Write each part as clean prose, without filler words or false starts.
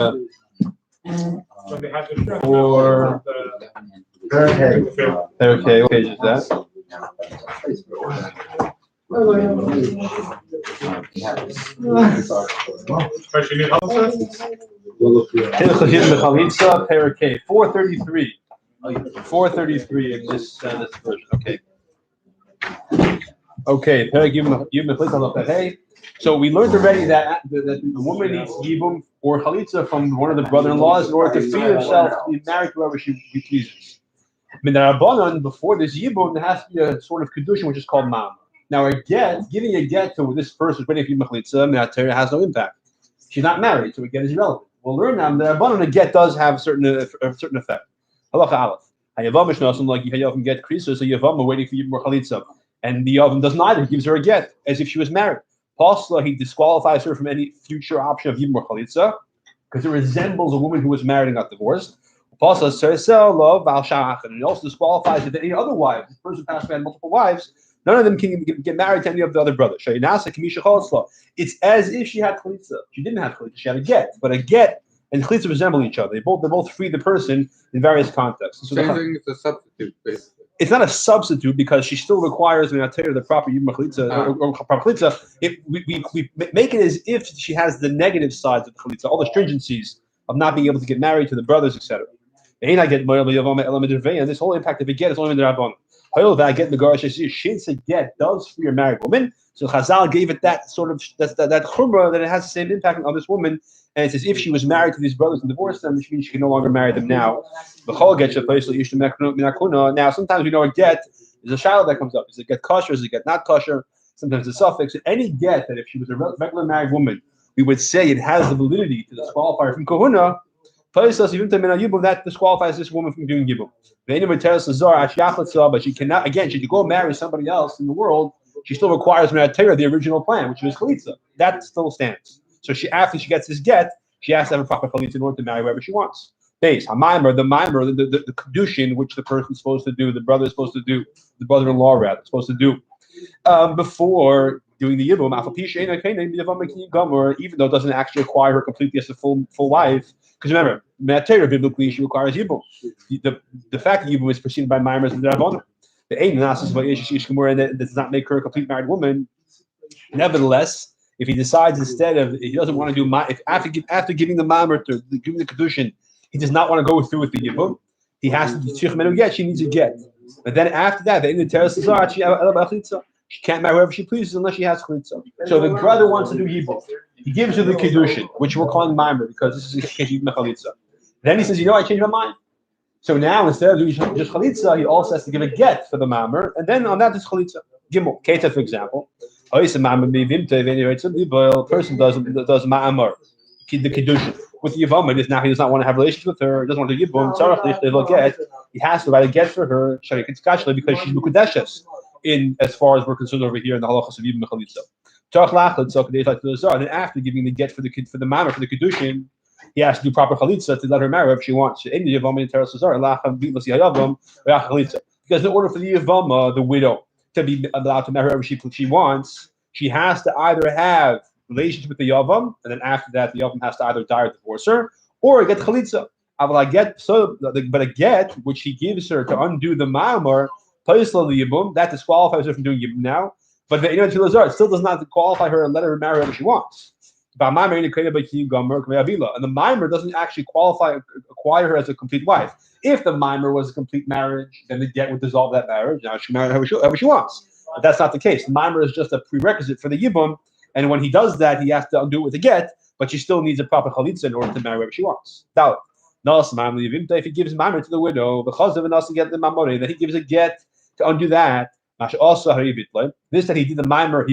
So they have to stress Or okay, what page is that? But you need help with Hilchos Vchalitza Perek 433. 433 in this version. Okay. Okay. Perek Yibum Vchalitza. So we learned already that the woman needs Yibum or Chalitza from one of the brother-in-laws in order to free herself to be married to whoever she pleases. Rabbanan, before this Yibum, there has to be a sort of kedushin which is called mam. Now a get, giving a get to this person waiting for Yibum Chalitza, has no impact. She's not married, so a get is irrelevant. We'll learn now that Rabbanan, a get does have a certain effect. Halacha Aleph. Hayavam is nothing like Yavam get krisos, so Yavam waiting for Yibum Chalitza, and the Yavam does neither. He gives her a get as if she was married. Pasla, he disqualifies her from any future option of Yibum or Chalitza because it resembles a woman who was married and got divorced. Pasla Sersel Love Val Shach, and it also disqualifies if any other wives. This person passed away had multiple wives. None of them can get married to any of the other brothers. It's as if she had Chalitza. She didn't have Chalitza. She had a get, but a get and Chalitza resemble each other. They both free the person in various contexts. So same thing as a substitute, basically. It's not a substitute because she still requires the proper Yibum Chalitza or proper Chalitza. We make it as if she has the negative sides of the Chalitza, all the stringencies of not being able to get married to the brothers, etc. And this whole impact of a get is only in the Rabban. I get the Garsh, get does free a married woman. So Chazal gave it that sort of that chumrah that it has the same impact on this woman. And it's as if she was married to these brothers and divorced them, which means she can no longer marry them now. Now, sometimes we know a get is a child that comes up. Is it get kosher? Is it get not kosher? Sometimes a suffix. Any get that if she was a regular married woman, we would say it has the validity to disqualify her from kahuna. That disqualifies this woman from doing Yibum. But she cannot, again, she could go marry somebody else in the world. She still requires the original plan, which was Chalitza. That still stands. So after she gets this get, she has to have a proper Chalitza in order to marry whoever she wants. Base, the kedushin, which the person's supposed to do, the brother is supposed to do, the brother-in-law rather, supposed to do before doing the Yibum, even though it doesn't actually acquire her completely as a full wife. Because remember, Matera biblically she requires Yibum. The fact that Yibum is preceded by Maimers and Rabbanon. The aim that does not make her a complete married woman. Nevertheless, if he decides instead of he doesn't want to do after giving the Maimer to giving the kedushin, he does not want to go through with the Yibum, he has to get. She needs a get. But then after that, the Terrace she can't marry whoever she pleases unless she has chalitza. So the brother wants to do Yibum. He gives her the kedushin, which we're calling Maimer because this is a case of chalitza. Then he says, I changed my mind. So now instead of doing just chalitza, he also has to give a get for the Maimer, and then on that is chalitza. Gimel, Keta, for example. A person does Ma'amar, the kedushin. With the Yibum, now he does not want to have relations with her, he doesn't want to do Yibum, he has to write a get for her, because she's Mukudeshes, as far as we're concerned over here in the halachas of Yibum Chalitza. And then after giving the get for the Ma'amar, for the kedushin, he has to do proper chalitza to let her marry if she wants. Because in order for the Yivama, the widow, to be allowed to marry whoever she wants, she has to either have relationship with the Yavam, and then after that, the Yavam has to either die or divorce her, or get chalitza. But a get, which he gives her to undo the Ma'amar, that disqualifies her from doing Yibum now. But the it still does not qualify her and let her marry whoever she wants. And the Maimer doesn't actually acquire her as a complete wife. If the Maimer was a complete marriage, then the get would dissolve that marriage. Now she marries whoever she wants. But that's not the case. The Maimer is just a prerequisite for the Yibum, and when he does that, he has to undo it with a get, but she still needs a proper chalitza in order to marry whoever she wants. If he gives Maimer to the widow, then he gives a get to undo that. This that he did the Maimer,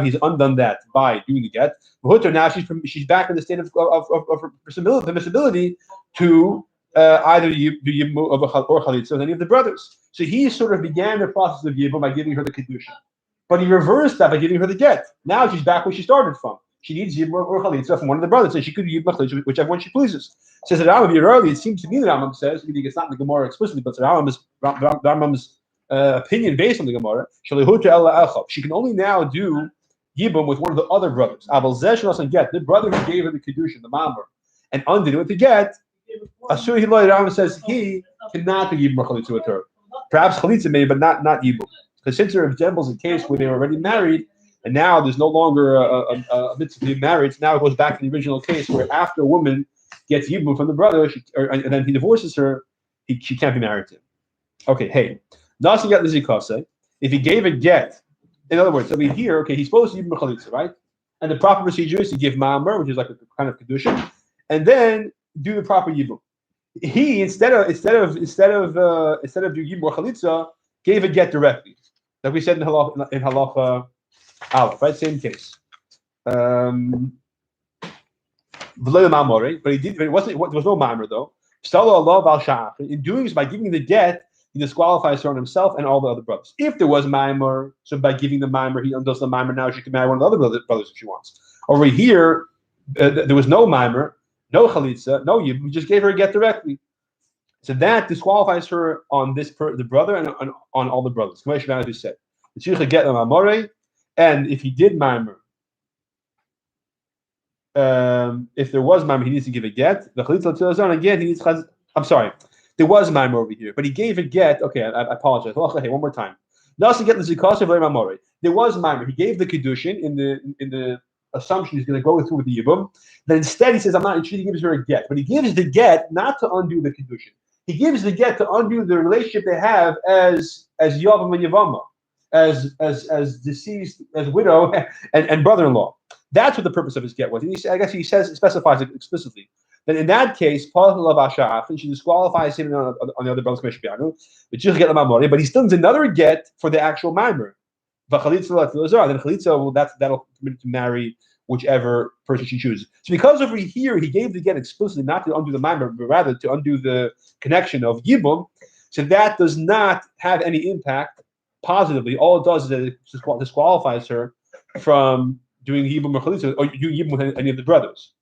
he's undone that by doing the get. Now she's back in the state of permissibility to either do Yibum or Chalitza with any of the brothers. So he sort of began the process of Yibum by giving her the kedusha, but he reversed that by giving her the get. Now she's back where she started from. She needs Yibum or Chalitza from one of the brothers, and she could do Yibum or Chalitza, whichever one she pleases. Says the Rambam here early. It seems to me the Rambam says, maybe it's not in the Gemara explicitly, but the Rambam's opinion based on the Gemara. She can only now do Yibum with one of the other brothers. The brother who gave her the kedusha, the Maimer, and undid it with the get, Asur Hiloi Rambam says he cannot be Yibum or Chalitza with her. Perhaps Chalitza may, but not Yibum. Because since there resembles a case where they were already married, and now there's no longer a mitzvah to be married, so now it goes back to the original case where after a woman gets Yibum from the brother, and then he divorces her, she can't be married to him. Okay, hey. Nasi get Lizikase. If he gave a get, in other words, here, okay, he's supposed to Yibum or Chalitza, right? And the proper procedure is to give Ma'amar, which is like a kind of kedusha, and then do the proper Yibum. He instead of doing Yibum or Chalitza, gave a get directly, like we said in halacha Aleph, right? Same case. But he did. There was no ma'amar though. In doing this, by giving the get, he disqualifies her on himself and all the other brothers. If there was ma'amar, so by giving the ma'amar, he undoes the ma'amar. Now she can marry one of the other brothers if she wants. Over here, there was no ma'amar, no chalitza, no yibum. He just gave her a get directly. So that disqualifies her on the brother and on all the brothers. Commissioner who said, get and if he did ma'amar, if there was ma'amar, he needs to give a get. The chalitza again, he needs. I'm sorry, there was ma'amar over here, but he gave a get. Okay, I apologize. Okay, one more time. There was ma'amar. He gave the kedushin in the assumption he's going to go through with the yibum. Then instead he says, "I'm not." And she gives her a get, but he gives the get not to undo the kedushin. He gives the get to undo the relationship they have as yavam and yavama, as deceased, as widow and brother-in-law. That's what the purpose of his get was. And I guess he specifies it explicitly. Then in that case, and she disqualifies him on the other brothers, but he still needs another get for the actual ma'amar. Then Chalitza that'll permit him to marry whichever person she chooses. So because over here he gave the get explicitly not to undo the ma'amar, but rather to undo the connection of Yibum, so that does not have any impact positively. All it does is that it disqualifies her from doing Yibum or Chalitza or doing Yibum with any of the brothers.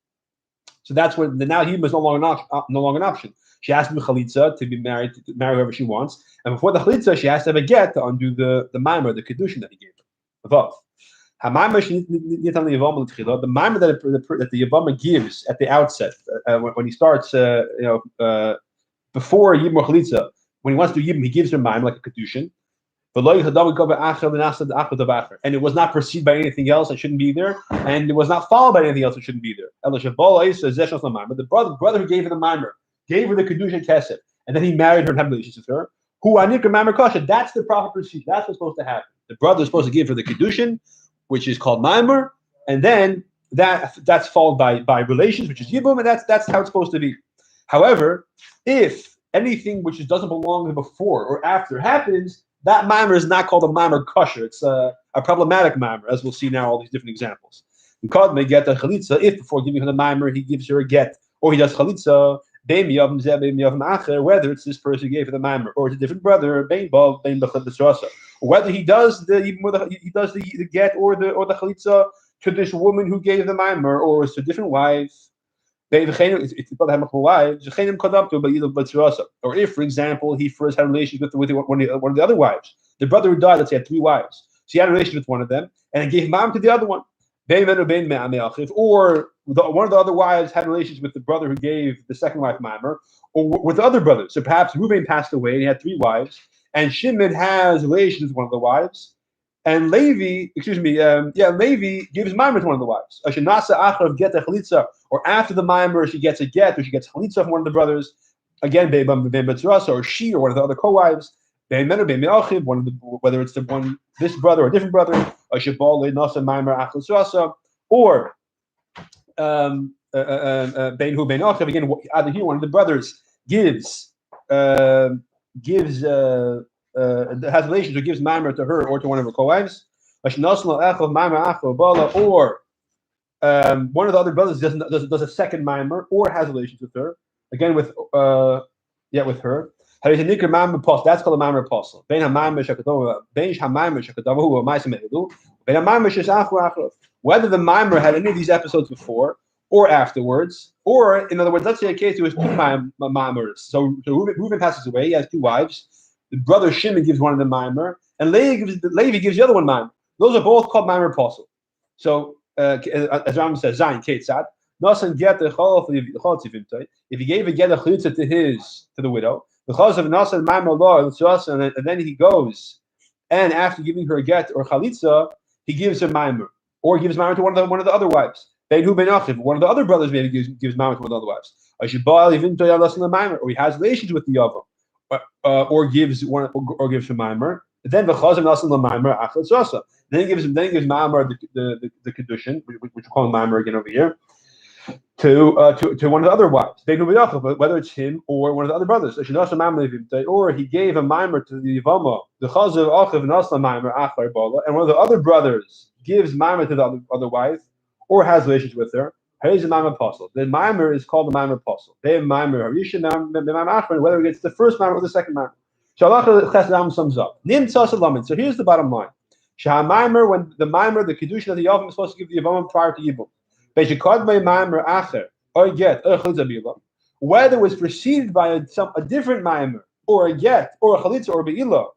So that's when now Yibum is no longer an option. She has to do Chalitza to marry whoever she wants, and before the Chalitza, she has to have a get to undo the ma'amar, the kedushin that he gave her. The ma'amar that the Yibama gives at the outset, when he starts, before Yibum or Chalitza, when he wants to do Yibum, he gives her ma'amar like a kedushin. And it was not preceded by anything else that shouldn't be there, and it was not followed by anything else that shouldn't be there. The brother who gave her the ma'amar gave her the kedushin kesef, and then he married her and had relations with her. That's the proper procedure. That's what's supposed to happen. The brother is supposed to give her the kedushin, which is called ma'amar, and then that's followed by relations, which is yibum, and that's how it's supposed to be. However, if anything which doesn't belong before or after happens, that ma'amar is not called a ma'amar kosher. It's a problematic ma'amar, as we'll see now all these different examples. Because may get the chalitza if before giving her the ma'amar he gives her a get, or he does chalitza, whether it's this person who gave her the ma'amar, or it's a different brother, or whether he does the get or the chalitza to this woman who gave the ma'amar, or it's to different wives. Or if, for example, he first had relations with one of the other wives. The brother who died, let's say, had 3 wives. So he had relations with one of them, and he gave ma'am to the other one. Or one of the other wives had relations with the brother who gave the second wife ma'amar, or with the other brothers. So perhaps Reuben passed away, and he had 3 wives, and Shimon has relations with one of the wives, and Levi gives ma'amar to one of the wives. Or after the ma'amar, she gets a get, or she gets chalitza from one of the brothers. Again, or she or one of the other co-wives. Whether it's this brother or a different brother, or again, either here one of the brothers has relations or gives ma'amar to her or to one of her co-wives, or one of the other brothers does a second ma'amar or has relations with her, again with her. That's called a ma'amar apostle. Whether the ma'amar had any of these episodes before or afterwards, or in other words, let's say a case there was 2 ma'amars. So Reuben passes away, he has 2 wives. The brother Shimon gives one of them ma'amar, and Levi gives the other one ma'amar. Those are both called ma'amar apostle. So as Rambam says, Zayin Ketzad. Nasan get the Chaltzivimtai. If he gave a get a chalitza to the widow, because of Nasan Maimar law, and then he goes, and after giving her a get or chalitza, he gives her Maimar, or gives Maimar to one of the other wives. One of the other brothers maybe gives Maimar to one of the other wives. Or he has relations with the Yavam, or gives her Maimar. Then the Chazam Nasan Maimar Achlet Zasa. Then he gives Maimar the Kedushin, which we call Maimar again over here, to one of the other wives. Whether it's him or one of the other brothers. Or he gave a Maimar to the Yivama, the Chazav Achav Nasan Maimar Achar Bala, and one of the other brothers gives Maimar to the other wife, or has relations with her. Here's a Maimar Apostle. The Maimar is called the Maimar Apostle. They have Maimar Harisha, Maimar Achar, whether it's the first Maimar or the second Maimar. Shalach sums up. So here's the bottom line. Shahamaimar, when the Maimar, the Kedushin of the Yavam, is supposed to give the Yavam prior to Yibum. Whether it was preceded by a different Maimar, or a get, or a Chalitza, or a Be'ilah,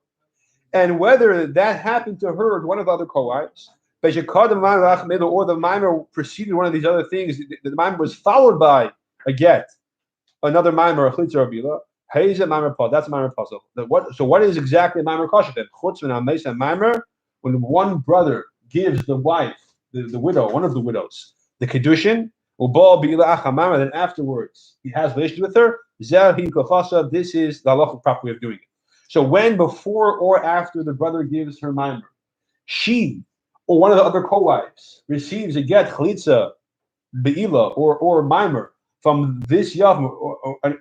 and whether that happened to her or one of the other co-wives, or the Maimar preceded one of these other things, the Maimar was followed by a get, another Maimar, a Chalitza, or a Be'ilah. That's a Maimar puzzle. So what is exactly a Maimar Kasha then? Maimar, when one brother gives the wife, the widow, one of the widows, the Kedushin, then afterwards he has relations with her. This is the halachic proper way of doing it. So when before or after the brother gives her Maimar, she or one of the other co-wives receives a get, Chalitza, Be'ilah, or Maimar from this Yavam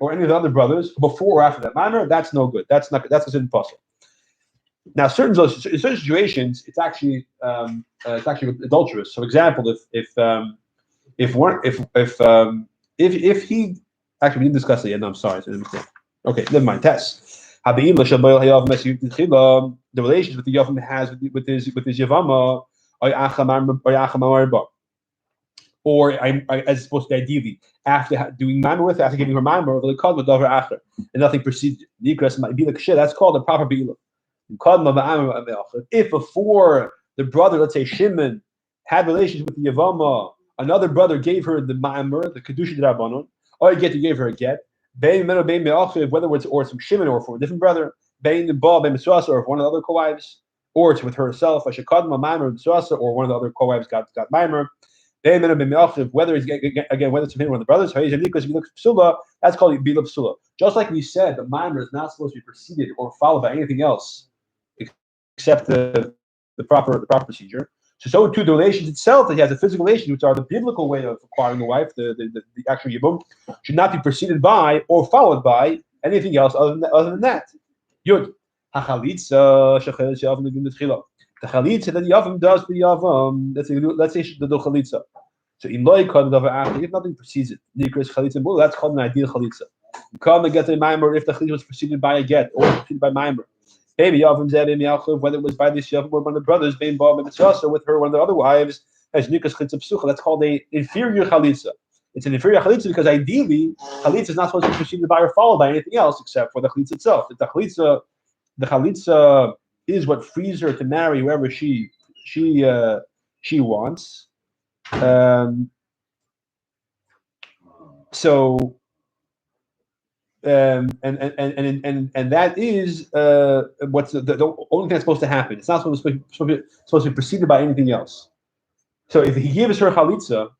or any of the other brothers before or after that Maimar, that's no good. That's considered impossible. Now, in certain situations, it's actually adulterous. For example, if he actually we didn't discuss it yet. No, I'm sorry. Okay, never mind. Test. The relations with the Yavam has with his Yavama or as supposed to be ideally after doing Maimar with her, after giving her Maimar, and nothing preceded. That's called a proper Be'ilah. If before the brother, let's say Shimon, had relations with the Yavama, another brother gave her the Maimar, the Kedusha D'Rabbanon, or he gave her a get, whether it's from Shimon or from a different brother, or if one of the other co-wives, or it's with herself, or one of the other co-wives got Maimar. Whether it's again, whether it's from him or one of the brothers, that's called Bila Psula. Just like we said, the Maimar is not supposed to be preceded or followed by anything else except the proper procedure. So too, the relations itself that he has a physical relation, which are the biblical way of acquiring a wife, the actual Yibum, should not be preceded by or followed by anything else other than that. Yud. The Chalitza that Yavam does for Yavam, let's say the Chalitza. So in Loi if nothing precedes it, that's called an ideal Chalitza. You come and get a Maimar if the Chalitza was preceded by a get or preceded by Maimar. Maybe Yavam whether it was by this Yavam or one of the brothers, or with her, one of the other wives, as Nikas Chalitza Psucha, that's called an inferior Chalitza. It's an inferior Chalitza because ideally, Chalitza is not supposed to be preceded by or followed by anything else except for the Chalitza itself. The Chalitza is what frees her to marry whoever she wants. And that is what's the only thing that's supposed to happen. It's not supposed to be preceded by anything else. So if he gives her chalitza,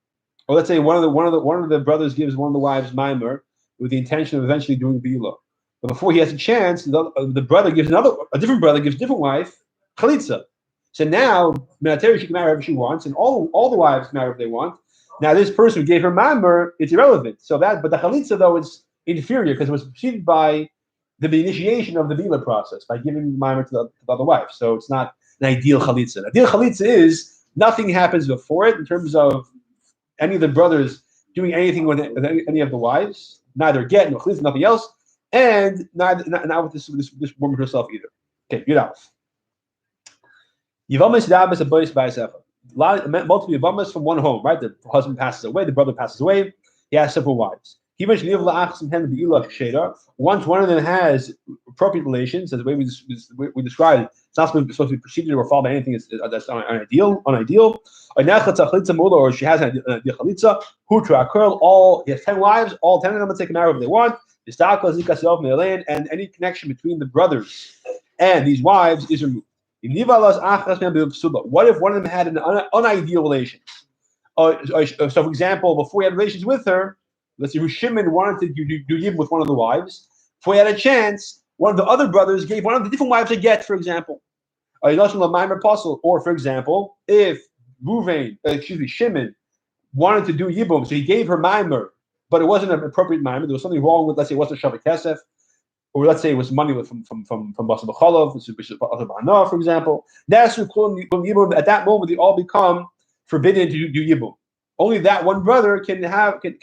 or let's say one of the brothers gives one of the wives Maimar with the intention of eventually doing Bila, but before he has a chance, the brother gives a different brother gives a different wife chalitza. So now she can marry whoever she wants, and all the wives can marry whoever they want. Now this person who gave her Maimar, it's irrelevant. But the chalitza though is inferior because it was preceded by the initiation of the Bila process by giving Maimar to the other wife. So it's not an ideal chalitza. An ideal chalitza is nothing happens before it in terms of any of the brothers doing anything with any of the wives, neither get, no chalitza, nothing else, and not with this woman herself either. Okay, good enough. Yivamas dabas abois ba'asecha. Multiple Yivamas from one home, right? The husband passes away, the brother passes away. He has several wives. Once one of them has appropriate relations, as the way we described it, it's not supposed to be preceded or followed by anything that's unideal. Or she has an ideal chalitza. He has 10 wives. All 10 of them take a marry if they want. And any connection between the brothers and these wives is removed. What if one of them had an unideal relation? So, for example, before he had relations with her, let's say Shimon wanted to do Yibum with one of the wives. Before he had a chance, one of the other brothers gave one of the different wives a get, for example. Or, for example, if Shimon wanted to do Yibum, so he gave her Maimer, but it wasn't an appropriate Maimer. There was something wrong with, let's say, it wasn't Shavak Kesef, or let's say it was money from Basa B'Cholov, for example. At that moment, they all become forbidden to do Yibum. Only that one brother can who had a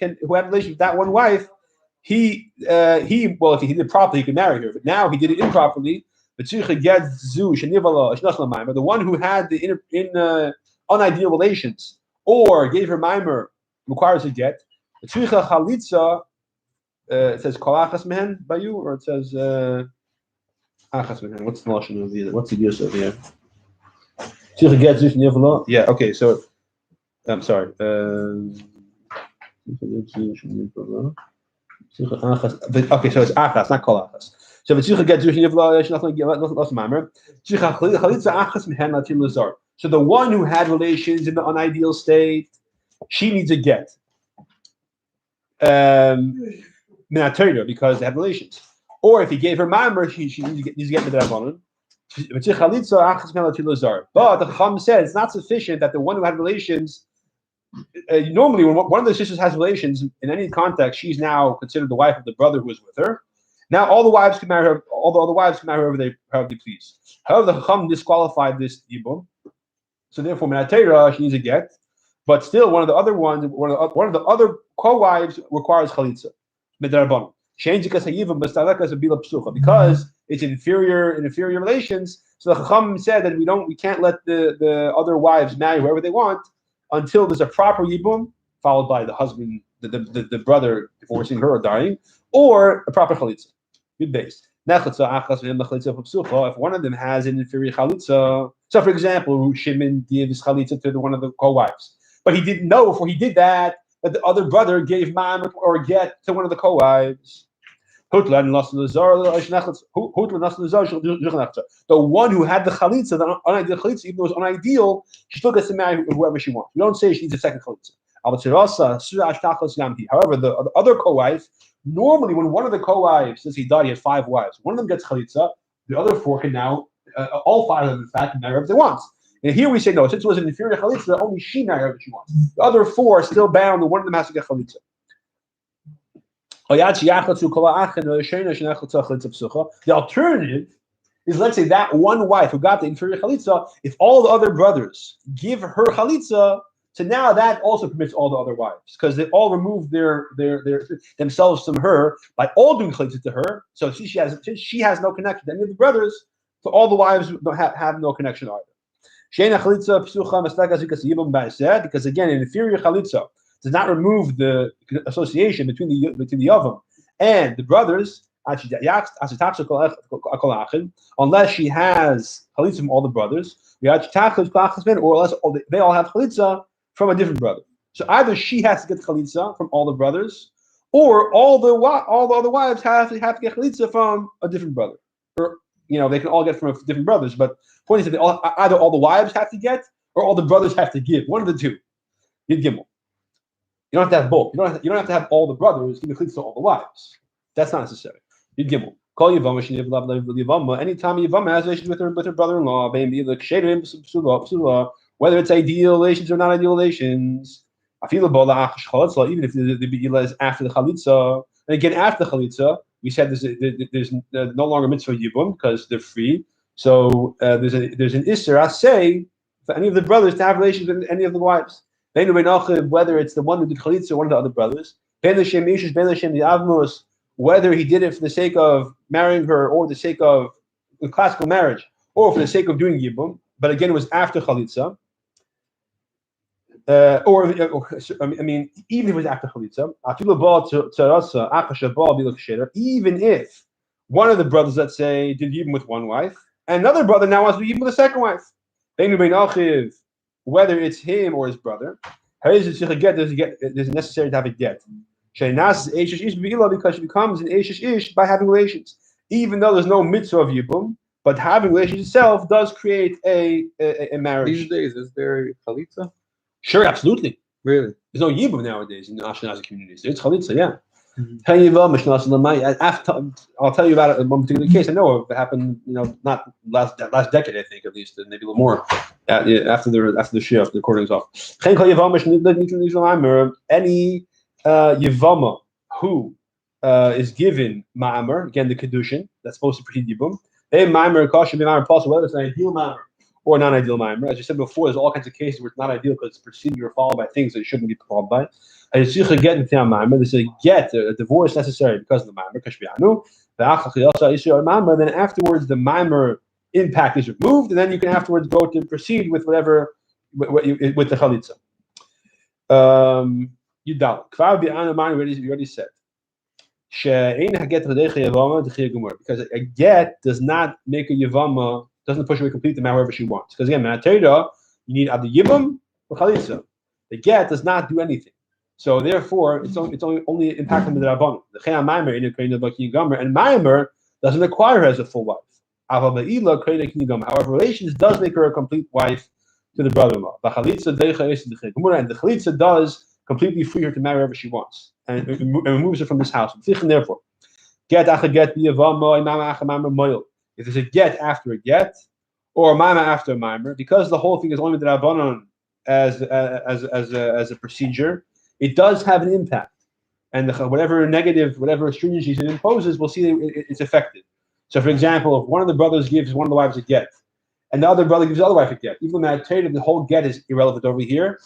relationship with that one wife. If he did it properly, he could marry her. But now he did it improperly. The one who had the unideal relations or gave her mimer requires a get. It says kolachas mehen by you, or it says achas mehen. What's the lashon of the? What's the use of here? Yeah. Okay. So. I'm sorry. Okay, so it's achas, not kol achas. So so the one who had relations in the unideal state, she needs a get. Because they had relations. Or if he gave her ma'amer, she needs to get the drabanan. But the Chacham said it's not sufficient that the one who had relations. Normally, when one of the sisters has relations in any context, she's now considered the wife of the brother who was with her. Now, all the wives can marry her. All the other wives can marry her however they please. However, the Chacham disqualified this Yibum, so therefore, Minatera, she needs a get. But still, one of the other other co-wives requires chalitza. Midarabon. Because it's inferior relations. So the Chacham said that we can't let the other wives marry whoever they want until there's a proper Yibum, followed by the husband, the brother divorcing her or dying, or a proper chalitza. Good base. If one of them has an inferior chalitza, so for example, Shimon gives chalitza to one of the co-wives, but he didn't know before he did that the other brother gave ma'am or get to one of the co-wives. The one who had the chalitza, the unideal chalitza, even though it was unideal, she still gets to marry whoever she wants. We don't say she needs a second chalitza. However, the other co-wife, normally when one of the co-wives, since he died, he had 5 wives. One of them gets chalitza, the other 4 can now, all 5 of them, in fact, can marry whoever they want. And here we say, no, since it was an inferior chalitza, only she marry whoever she wants. The other 4 are still bound, and one of them has to get chalitza. The alternative is, let's say that one wife who got the inferior chalitza, if all the other brothers give her chalitza, so now that also permits all the other wives, because they all remove their themselves from her by all doing chalitza to her. So since she has no connection to any of the brothers, so all the wives have no connection either. Because again, an inferior chalitza does not remove the association between the Yavam and the brothers, unless she has chalitza from all the brothers, or unless they all have chalitza from a different brother. So either she has to get chalitza from all the brothers, or all the other wives have to get chalitza from a different brother. Or they can all get from different brothers, but the point is that either all the wives have to get, or all the brothers have to give. One of the two. Yid Gimel. You don't have to have both. You don't have to have all the brothers give chalitza to all the wives. That's not necessary. Yid Gimel. Call Yivama. Anytime Yivama has relations with her brother-in-law, whether it's ideal relations or not ideal relations, even if the Be'ila is after the chalitza. And again, after the chalitza, we said there's no longer mitzvah Yibum because they're free. So there's an Isser Asay for any of the brothers to have relations with any of the wives. Whether it's the one who did chalitza or one of the other brothers, whether he did it for the sake of marrying her or the sake of classical marriage, or for the sake of doing Yibum, but again it was after chalitza. I mean, even if it was after chalitza, even if one of the brothers, let's say, did yibum with one wife, and another brother now wants to do yibum with a second wife, whether it's him or his brother, there's necessary to have a get. Because she becomes an Eshish Ish by having relations. Even though there's no mitzvah of Yibum, but having relations itself does create a marriage. These days, is there Chalitza? Sure, absolutely. Really? There's no Yibum nowadays in Ashkenazi communities. It's Chalitza, yeah. I'll tell you about it, one particular case I know of. It happened, not last decade, I think, at least, maybe a little more. After the Shia, after the recording's off. Any Yivama who is given Ma'amar, again the Kedushin, that's supposed to precede Yibum. Ma'amar Kasha Ma'amar possible, whether it's an ideal Ma'amar or non-ideal Ma'amar. As you said before, there's all kinds of cases where it's not ideal because it's preceded or followed by things that it shouldn't be followed by. There's a get, a divorce necessary because of the Ma'amar. Then afterwards the Ma'amar impact is removed, and then you can afterwards go to proceed with whatever with the Chalitza. Yudal. We already said. Because a get does not make a Yavama, doesn't push away complete the man wherever she wants. Because again, Manatera, you need either Yibum or Chalitza. The get does not do anything. So therefore, it's only impacting the Rabbanon. The and Maimer doesn't acquire her as a full wife. However, relations does make her a complete wife to the brother-in-law. And the Chalitza does completely free her to marry wherever she wants and removes her from this house. Therefore, if there's a get after a get or a mama after a mimer, because the whole thing is only the Rabbanon as a procedure, it does have an impact, and whatever stringencies it imposes, we'll see it's effective. So, for example, if one of the brothers gives one of the wives a get, and the other brother gives the other wife a get, even though the whole get is irrelevant over here,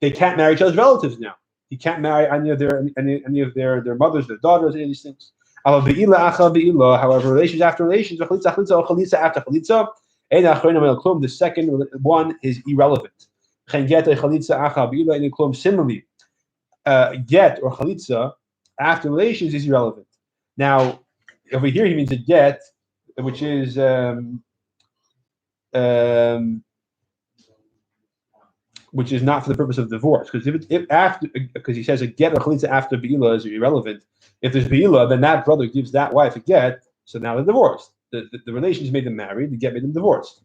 they can't marry each other's relatives now. He can't marry any of their mothers, their daughters, any of these things. However, relations after relations, chalitza after chalitza, the second one is irrelevant. Similarly, get or chalitza after relations is irrelevant. Now, over here he means a get, which is which is not for the purpose of divorce, because because he says a get or chalitza after beila is irrelevant. If there's beila, then that brother gives that wife a get, so now they're divorced. The relations made them married, the get made them divorced.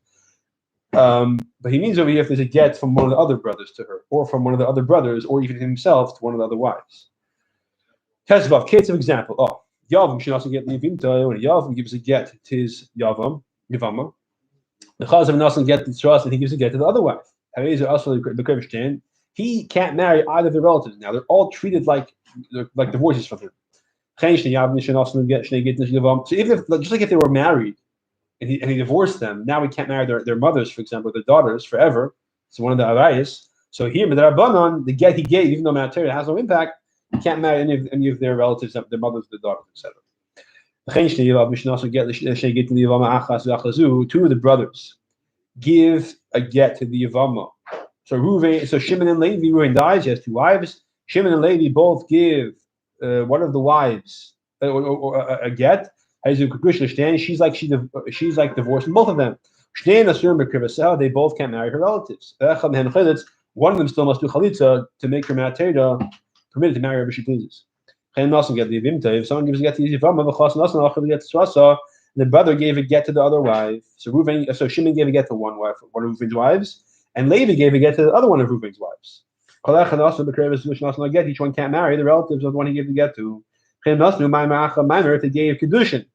But he means over here if there's a get from one of the other brothers to her, or from one of the other brothers, or even himself to one of the other wives. Tesvav, case of example. Yavam should also get Levimta, when Yavam gives a get to his Yavama. The Chazav doesn't get the trust, and he gives a get to the other wife. He can't marry either of their relatives now. They're all treated like divorces from him. So even if, just like if they were married and he divorced them, now he can't marry their mothers, for example, their daughters forever. So one of the arayas. So here, the Rabbanon, the get he gave, even though Manatera has no impact, he can't marry any of their relatives, their mothers, their daughters, etc. Two of the brothers give a get to the Yavama. So Shimon and Levi, Reuven dies, he has two wives. Shimon and Levi both give one of the wives a get. She's like divorcing both of them. They both can't marry her relatives. One of them still must do chalitza to make her Manatera permitted to marry whoever she pleases. If someone gives a get to the Yavama, the brother gave a get to the other wife. So Shimon gave a get to one of Reuven's wives, and Levi gave a get to the other one of Reuven's wives. Each one can't marry the relatives of the one he gave the get to. If they gave Kedushin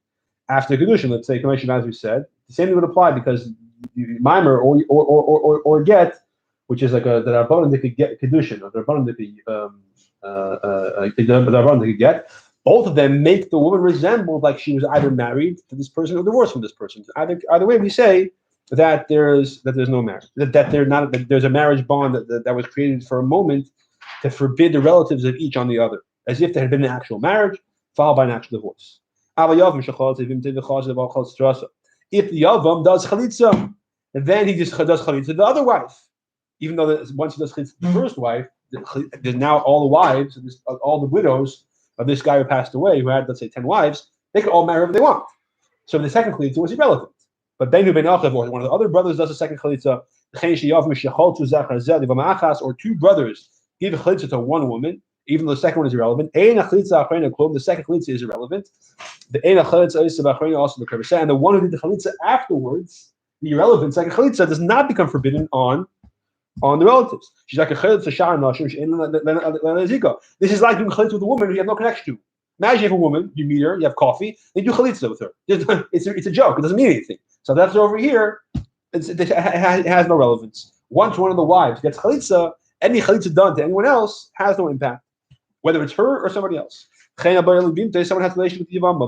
after Kedushin, let's say, as we said, the same thing would apply because Mimer or get, which is like the Rabbanon that could get Kedushin, or the Rabbanon that could get. Both of them make the woman resemble like she was either married to this person or divorced from this person. Either way, we say that there's no marriage, that there's a marriage bond that was created for a moment to forbid the relatives of each on the other, as if there had been an actual marriage followed by an actual divorce. If the Yavam does chalitza, and then he just does chalitza to the other wife, even though once he does chalitza the first wife, there's now all the wives, all the widows of this guy who passed away, who had, let's say, 10 wives, they could all marry whoever they want. So the second chalitza was irrelevant. But Ben Achav, or one of the other brothers, does a second chalitza, or two brothers give a chalitza to one woman, even though the second one is irrelevant. The second chalitza is irrelevant. And the one who did the chalitza afterwards, the irrelevant second chalitza, does not become forbidden on the relatives. She's like a chalitza sha'ar nashim. This is like doing chalitza with a woman who you have no connection to. Imagine you have a woman, you meet her, you have coffee, then you do chalitza with her. It's a joke. It doesn't mean anything. So that's over here. It has no relevance. Once one of the wives gets chalitza, any chalitza done to anyone else has no impact, whether it's her or somebody else. Someone has relation with Yibum,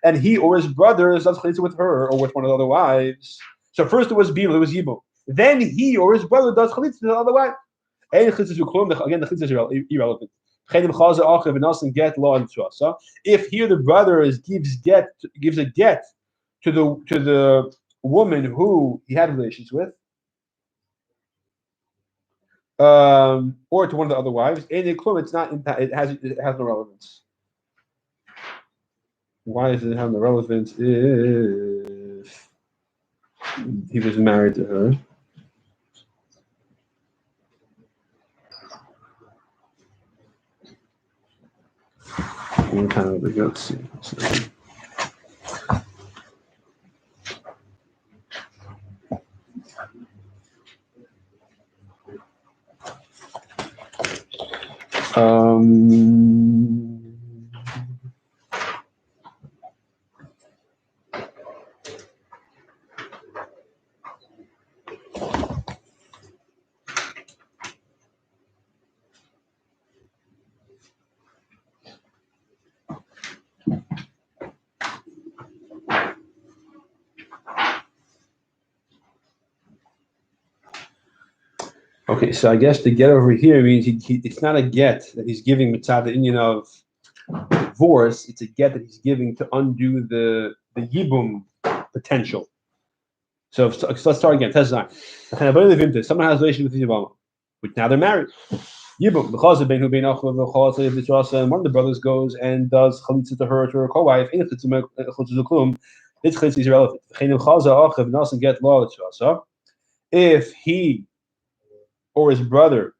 and he or his brother does chalitza with her or with one of the other wives. So first it was Yibum. Then he or his brother does chalitza to the other wife. Again, the chalitza is irrelevant. If here the brother gives a get to the woman who he had relations with, or to one of the other wives, it's not it has no relevance. Why does it have no relevance if he was married to her? Let's see. Okay, so I guess the get over here means it's not a get that he's giving mitzvah the Indian of divorce. It's a get that he's giving to undo the Yibum potential. So let's start again. Someone has a relation with Yibum, which now they're married. Yibum, and one of the brothers goes and does chalitza to her co-wife. This chalitza is irrelevant. If he or his brother,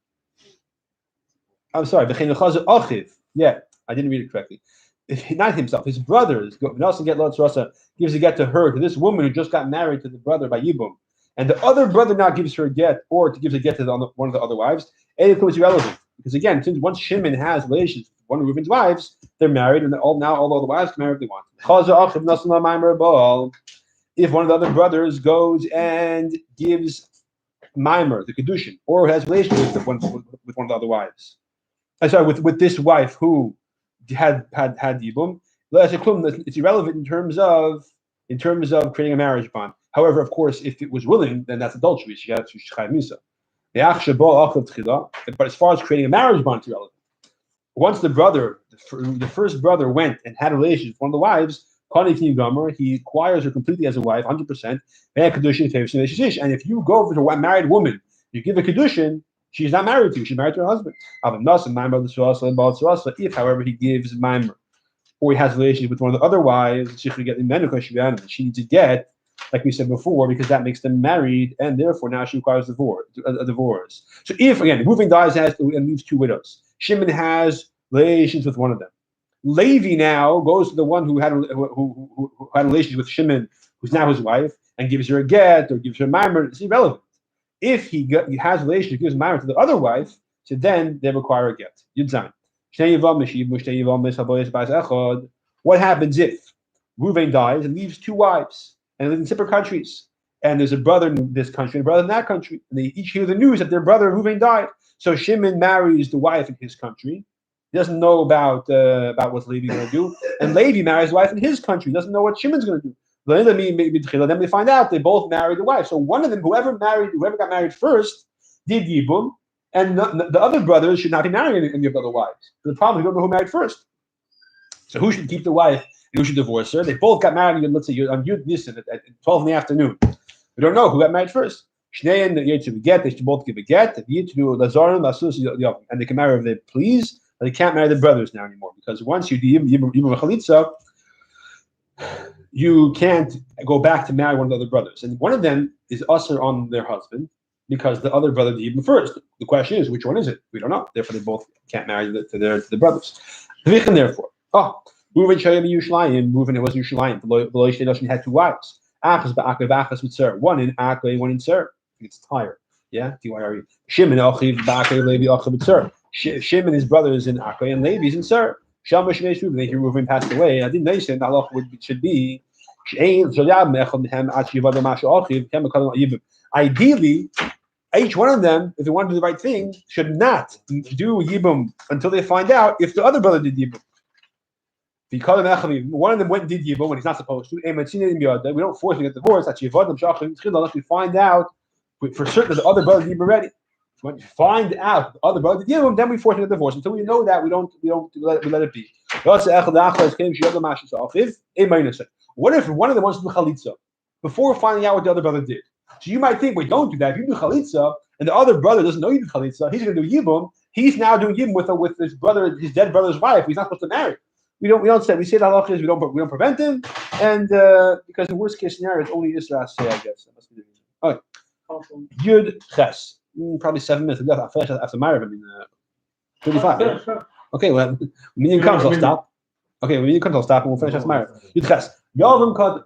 I'm sorry, yeah, I didn't read it correctly. If not himself, his brothers gives a get to her, to this woman who just got married to the brother by Yibum, and the other brother now gives her a get, or gives a get to one of the other wives, and it becomes irrelevant. Because again, since once Shimon has relations with one of Reuben's wives, they're married, and all the other wives can marry if they want. If one of the other brothers goes and gives Mimer, the Kedushin, or has relations with one of the other wives. I'm sorry, with this wife who had Yibum, it's irrelevant in terms of creating a marriage bond. However, of course, if it was willing, then that's adultery. She had to Shchai Misa. But as far as creating a marriage bond, it's irrelevant. Once the first brother went and had relations with one of the wives, he acquires her completely as a wife, 100%. And if you go over to a married woman, you give a kedushin, she's not married to you; she's married to her husband. If, however, he gives Maimer, or he has relations with one of the other wives, she needs to get, like we said before, because that makes them married, and therefore now she requires a divorce. So if again, Reuven dies and leaves two widows, Shimon has relations with one of them. Levi now goes to the one who had relations with Shimon, who's now his wife, and gives her a get or gives her a mimer. It's irrelevant. If he has relations, gives mimer to the other wife, so then they require a get. Yudzain. What happens if Reuven dies and leaves two wives and live in separate countries, and there's a brother in this country and a brother in that country, and they each hear the news that their brother Reuven died? So Shimon marries the wife in his country. He doesn't know about what Levi going to do, and Levi marries the wife in his country. He doesn't know what Shimon's going to do. Then we find out they both married the wife. So one of them, whoever got married first, did Yibum, and the other brothers should not be marrying any of the other wives. But the problem is we don't know who married first. So who should keep the wife and who should divorce her? They both got married, let's say, on Yud Nisan at 12 in the afternoon. We don't know who got married first. Shnein Yitzu get, they should both give a get. Yitzu Lazarim Lasus Yavim, and they can marry if they please, but they can't marry the brothers now anymore because once you do Yibum Vchalitza, you can't go back to marry one of the other brothers, and one of them is usher on their husband because the other brother did Yibum first. The question is, which one is it? We don't know. Therefore, they both can't marry to the brothers. Therefore, moving Shayim Yushlayim, moving it was Yushlayim. Below Shayim had two wives. Achas ba'akay v'achas with Sir. One in Akay, one in Sir. It's tired. Yeah, T-Y-R-E. Shimon Achiv ba'akay Levi Achiv with Sir. Shimon his brothers in Akay and Levi's in Sir. Shama Shmei Shuvin. They hear Reuven passed away. I didn't mention that Allah should be. Ideally, each one of them, if they want to do the right thing, should not do Yibum until they find out if the other brother did Yibum. One of them went and did Yibum when he's not supposed to. We don't force him to get divorced. Unless we find out for certain that the other brother did Yibum already. When we find out the other brother did Yibum, then we force him to get divorced. Until we know that, we let it be. What if one of them wants to do Chalitza before finding out what the other brother did? So you might think, wait, don't do that. If you do Chalitza and the other brother doesn't know you do Chalitza, he's going to do Yibum. He's now doing Yibum with his brother, his dead brother's wife. He's not supposed to marry. We say the halach is we don't prevent him, and because the worst case scenario it's only Israel say, I guess. That must be the reason. Okay. Yud Ches. Probably 7 minutes. I'll finish after Marav. 35. Yeah? Okay, well, when Minion comes, I'll stop. Okay, when Minion comes, I'll stop, and we'll finish after Marav. Yud Ches. Yavim Kad.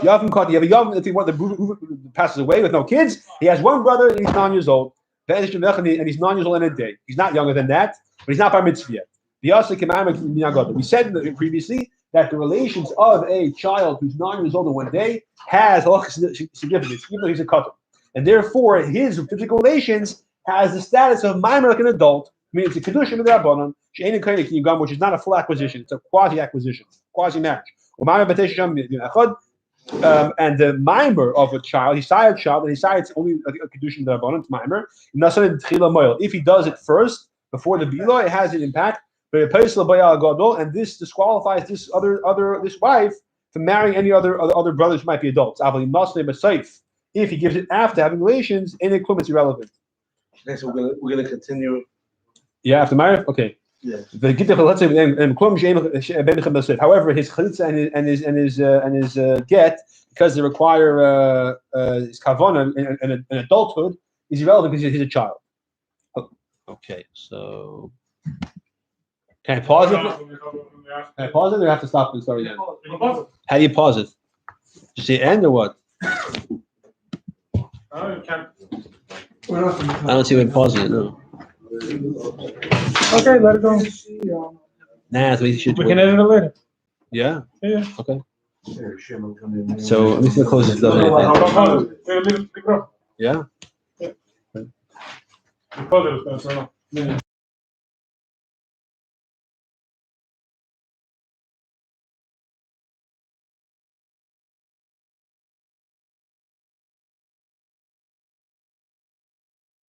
You have a Yavim if he passes away with no kids. He has one brother and he's 9 years old. And he's 9 years old in a day. He's not younger than that, but he's not bar mitzvah yet. We said previously that the relations of a child who's 9 years old in one day has significance, even though he's a couple. And therefore, his physical relations has the status of maimer like an adult. I mean, it's a kedusha midrabanan, which is not a full acquisition; it's a quasi-acquisition, quasi-marriage. And the maimer of a child, he sired child, and he sired it's only a kedusha midrabanan, it's maimer. If he does it first before the bila, it has an impact. And this disqualifies this wife from marrying any other brothers who might be adults. If he gives it after having relations, any equivalent is irrelevant. Okay, so we're gonna continue. Yeah, after marriage? Okay. Yeah. Let's say, however, his chalitza and his get, because they require his kavana and adulthood, is irrelevant because he's a child. Okay, so. Can I pause it? Can I pause it or have to stop and start again? How do you pause it? Just say end or what? I don't see why pausing it, no. Okay, let it go. Nah, that's what you should. We can edit it later. Yeah? Yeah. Okay. So let me see the closest does anything. Yeah? Yeah.